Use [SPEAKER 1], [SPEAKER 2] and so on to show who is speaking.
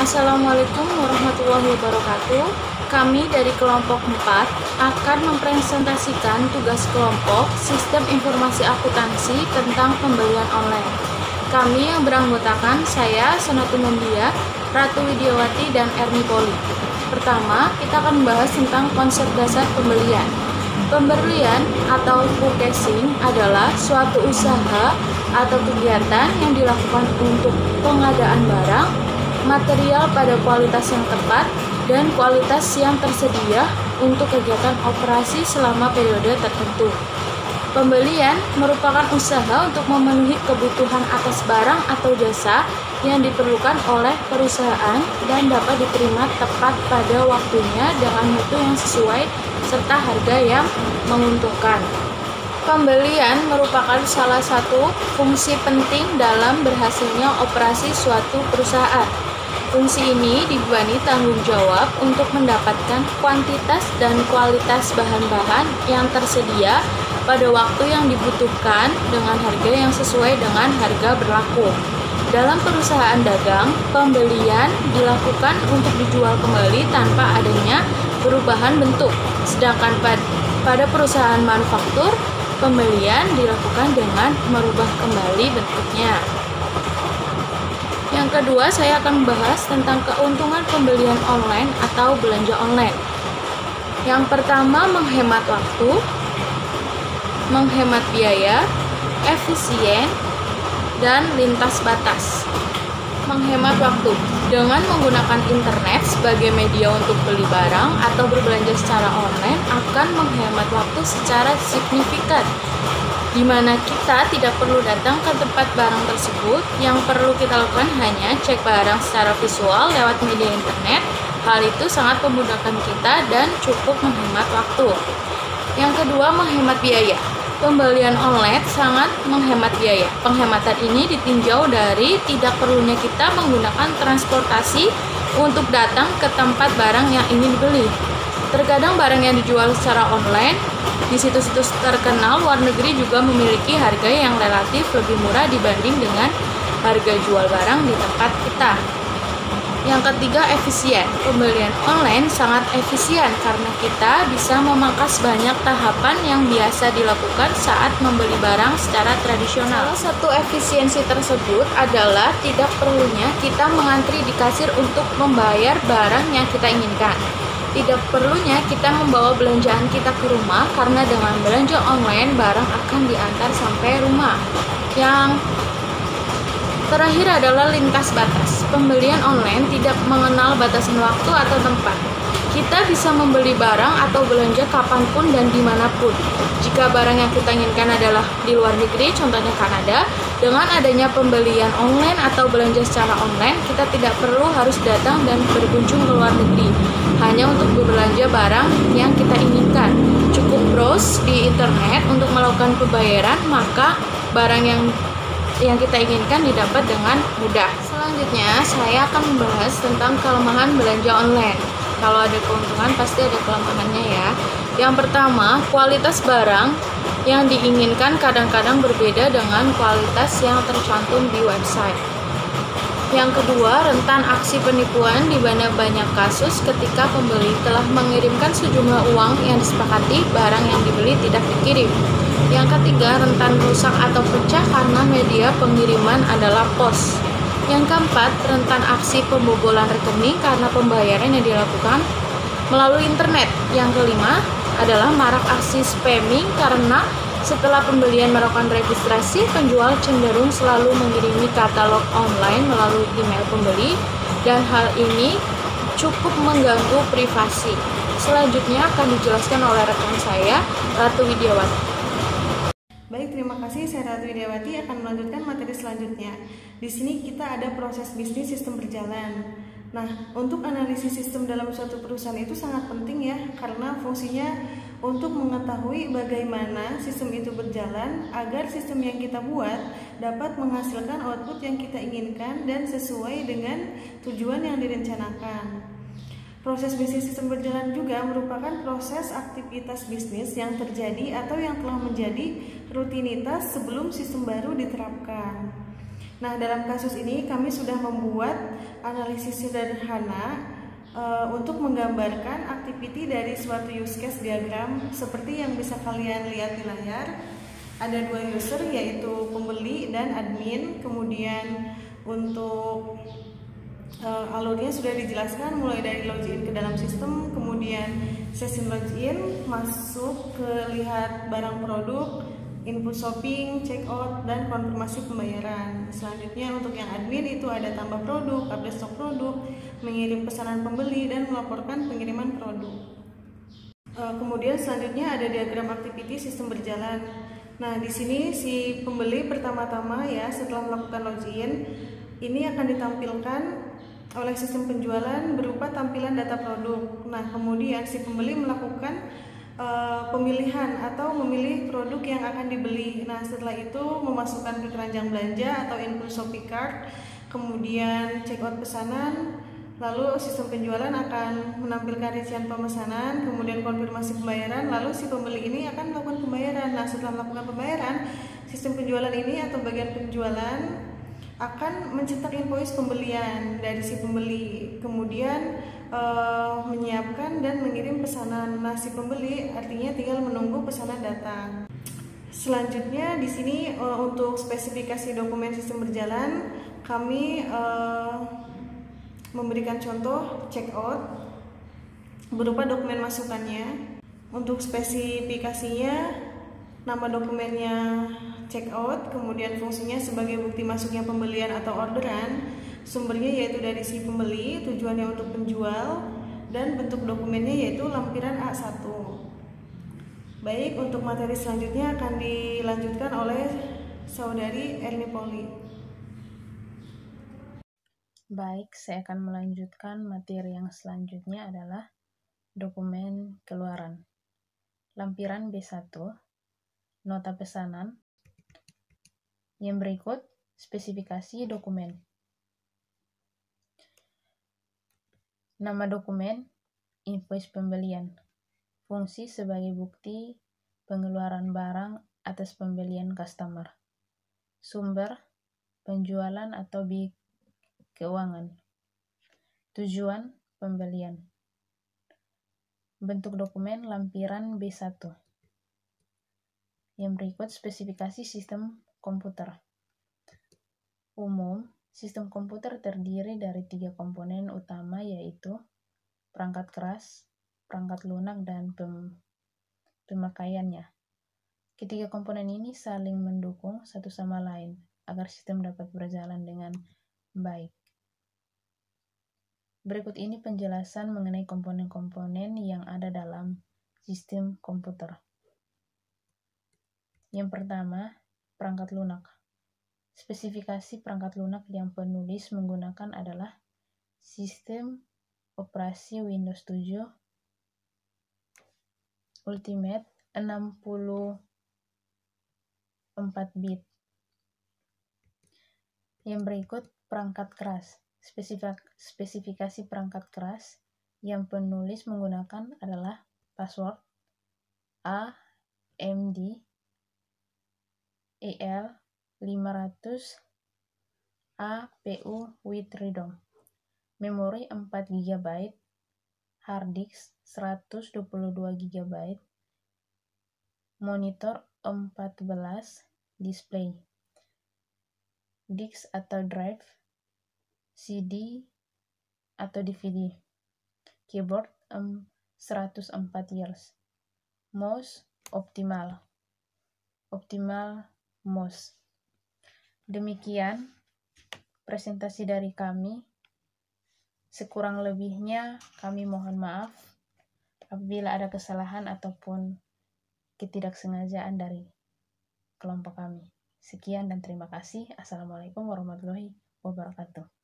[SPEAKER 1] Assalamualaikum warahmatullahi wabarakatuh. Kami dari kelompok 4 akan mempresentasikan tugas kelompok Sistem Informasi Akuntansi tentang pembelian online. Kami yang beranggotakan saya, Sanatu Mundia, Ratu Widiawati, dan Erni Poli. Pertama, kita akan membahas tentang konsep dasar pembelian. Pembelian atau purchasing adalah suatu usaha atau kegiatan yang dilakukan untuk pengadaan barang, material pada kualitas yang tepat, dan kualitas yang tersedia untuk kegiatan operasi selama periode tertentu. Pembelian merupakan usaha untuk memenuhi kebutuhan atas barang atau jasa yang diperlukan oleh perusahaan dan dapat diterima tepat pada waktunya dengan mutu yang sesuai serta harga yang menguntungkan. Pembelian merupakan salah satu fungsi penting dalam berhasilnya operasi suatu perusahaan. Fungsi ini dibebani tanggung jawab untuk mendapatkan kuantitas dan kualitas bahan-bahan yang tersedia pada waktu yang dibutuhkan dengan harga yang sesuai dengan harga berlaku. Dalam perusahaan dagang, pembelian dilakukan untuk dijual kembali tanpa adanya perubahan bentuk. Sedangkan pada perusahaan manufaktur, pembelian dilakukan dengan merubah kembali bentuknya. Yang kedua, saya akan membahas tentang keuntungan pembelian online atau belanja online. Yang pertama, menghemat waktu, menghemat biaya, efisien, dan lintas batas. Menghemat waktu dengan menggunakan internet sebagai media untuk beli barang atau berbelanja secara online akan menghemat waktu secara signifikan, di mana kita tidak perlu datang ke tempat barang tersebut. Yang perlu kita lakukan hanya cek barang secara visual lewat media internet. Hal itu sangat memudahkan kita dan cukup menghemat waktu. Yang kedua, menghemat biaya. Pembelian online sangat menghemat biaya. Penghematan ini ditinjau dari tidak perlunya kita menggunakan transportasi untuk datang ke tempat barang yang ingin dibeli. Terkadang barang yang dijual secara online di situs-situs terkenal luar negeri juga memiliki harga yang relatif lebih murah dibanding dengan harga jual barang di tempat kita. Yang ketiga, efisien. Pembelian online sangat efisien karena kita bisa memangkas banyak tahapan yang biasa dilakukan saat membeli barang secara tradisional. Salah satu efisiensi tersebut adalah tidak perlunya kita mengantri di kasir untuk membayar barang yang kita inginkan. Tidak perlunya kita membawa belanjaan kita ke rumah karena dengan belanja online barang akan diantar sampai rumah. Yang terakhir adalah lintas batas. Pembelian online tidak mengenal batasan waktu atau tempat. Kita bisa membeli barang atau belanja kapanpun dan dimanapun. Jika barang yang kita inginkan adalah di luar negeri, contohnya Kanada, dengan adanya pembelian online atau belanja secara online, kita tidak perlu harus datang dan berkunjung ke luar negeri hanya untuk berbelanja barang yang kita inginkan. Cukup browse di internet untuk melakukan pembayaran, maka barang yang kita inginkan didapat dengan mudah. Selanjutnya, saya akan membahas tentang kelemahan belanja online. Kalau ada keuntungan, pasti ada kelemahannya ya. Yang pertama, kualitas barang yang diinginkan kadang-kadang berbeda dengan kualitas yang tercantum di website. Yang kedua, rentan aksi penipuan di mana banyak kasus ketika pembeli telah mengirimkan sejumlah uang yang disepakati, barang yang dibeli tidak dikirim. Yang ketiga, rentan rusak atau pecah karena media pengiriman adalah pos. Yang keempat, rentan aksi pembobolan rekening karena pembayaran yang dilakukan melalui internet. Yang kelima adalah marak aksi spamming karena setelah pembelian melakukan registrasi, penjual cenderung selalu mengirimi katalog online melalui email pembeli, dan hal ini cukup mengganggu privasi. Selanjutnya akan dijelaskan oleh rekan saya, Ratu Widiawati.
[SPEAKER 2] Baik, terima kasih. Saya Ratu Widiawati akan melanjutkan materi selanjutnya. Di sini kita ada proses bisnis sistem berjalan. Nah, untuk analisis sistem dalam suatu perusahaan itu sangat penting ya, karena fungsinya untuk mengetahui bagaimana sistem itu berjalan agar sistem yang kita buat dapat menghasilkan output yang kita inginkan dan sesuai dengan tujuan yang direncanakan. Proses bisnis sistem berjalan juga merupakan proses aktivitas bisnis yang terjadi atau yang telah menjadi rutinitas sebelum sistem baru diterapkan. Nah, dalam kasus ini kami sudah membuat analisis sederhana untuk menggambarkan activity dari suatu use case diagram seperti yang bisa kalian lihat di layar. Ada dua user, yaitu pembeli dan admin. Kemudian untuk alurnya sudah dijelaskan, mulai dari login ke dalam sistem, kemudian session login, masuk ke lihat barang produk, input shopping, check out, dan konfirmasi pembayaran. Selanjutnya untuk yang admin itu ada tambah produk, update stok produk, mengirim pesanan pembeli, dan melaporkan pengiriman produk. Kemudian selanjutnya ada diagram activity sistem berjalan. Nah, di sini si pembeli pertama-tama ya setelah melakukan login ini akan ditampilkan oleh sistem penjualan berupa tampilan data produk. Nah, kemudian si pembeli melakukan pemilihan atau memilih produk yang akan dibeli. Nah, setelah itu memasukkan ke keranjang belanja atau input shopping cart, kemudian check out pesanan, lalu sistem penjualan akan menampilkan rincian pemesanan, kemudian konfirmasi pembayaran, lalu si pembeli ini akan melakukan pembayaran. Nah, setelah melakukan pembayaran, sistem penjualan ini atau bagian penjualan akan mencetak invoice pembelian dari si pembeli, kemudian menyiapkan dan mengirim pesanan. Nah, si pembeli artinya tinggal menunggu pesanan datang. Selanjutnya di sini untuk spesifikasi dokumen sistem berjalan, kami memberikan contoh check out berupa dokumen masukannya. Untuk spesifikasinya, nama dokumennya check out, kemudian fungsinya sebagai bukti masuknya pembelian atau orderan, sumbernya yaitu dari si pembeli, tujuannya untuk penjual, dan bentuk dokumennya yaitu lampiran A1. Baik, untuk materi selanjutnya akan dilanjutkan oleh saudari Erni Poli.
[SPEAKER 3] Baik, saya akan melanjutkan materi yang selanjutnya adalah dokumen keluaran. Lampiran B1, nota pesanan. Yang berikut, spesifikasi dokumen. Nama dokumen, invoice pembelian. Fungsi sebagai bukti pengeluaran barang atas pembelian customer. Sumber, penjualan atau keuangan. Tujuan pembelian. Bentuk dokumen lampiran B1. Yang berikut spesifikasi sistem komputer. Umum, sistem komputer terdiri dari 3 komponen utama, yaitu perangkat keras, perangkat lunak, dan pemakaiannya. Ketiga komponen ini saling mendukung satu sama lain agar sistem dapat berjalan dengan baik. Berikut ini penjelasan mengenai komponen-komponen yang ada dalam sistem komputer. Yang pertama, perangkat lunak. Spesifikasi perangkat lunak yang penulis menggunakan adalah sistem operasi Windows 7 Ultimate 64 bit. Yang berikut perangkat keras. Spesifikasi perangkat keras yang penulis menggunakan adalah password AMD EL500 APU with ROM, memori 4 GB, hard disk 122 GB, monitor 14, display, disk atau drive, CD atau DVD, keyboard 104 Hz, mouse optimal mouse. Demikian presentasi dari kami. Sekurang lebihnya kami mohon maaf apabila ada kesalahan ataupun ketidaksengajaan dari kelompok kami. Sekian dan terima kasih. Assalamualaikum warahmatullahi wabarakatuh.